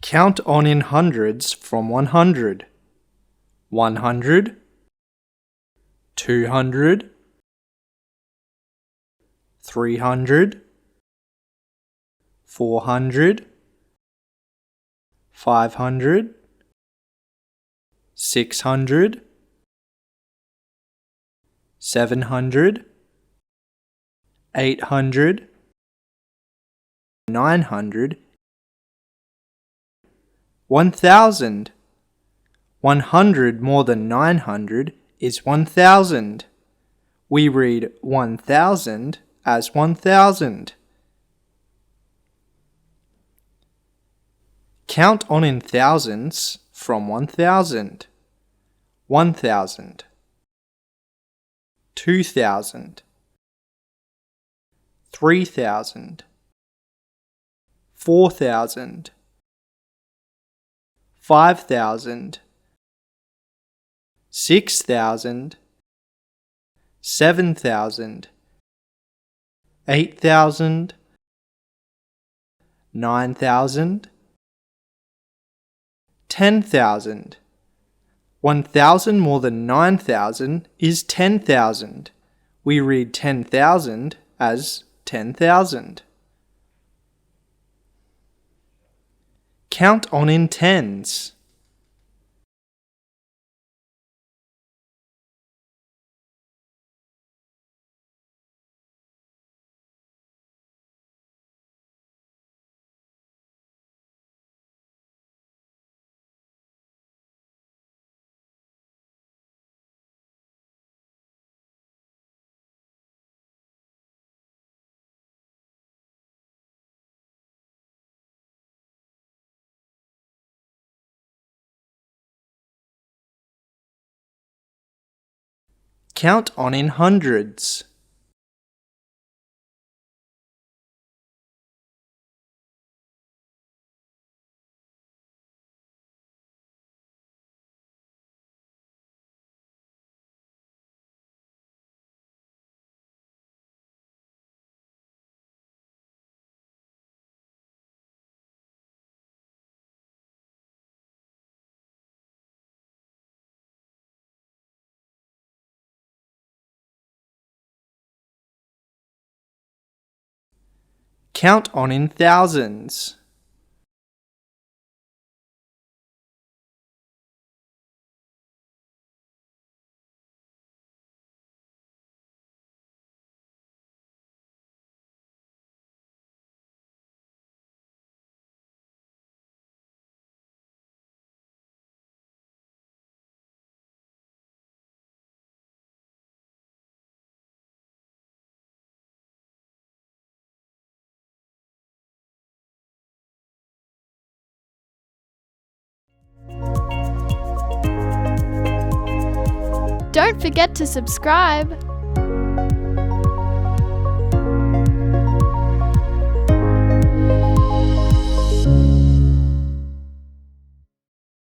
Count on in hundreds from 100. 100, 200, 300, 400, 500, 600, 700, 800, 900, 1,000. 100 more than 900 is 1,000. We read 1,000 as 1,000. Count on in thousands from 1,000. 1,000, 2,000, 3,000, 4,000, 5,000, 6,000, 7,000, 8,000, 9,000, 10,000. 1,000 more than 9,000 is 10,000. We read 10,000 as 10,000. Count on in tens. Count on in hundreds. Count on in thousands. Don't forget to subscribe.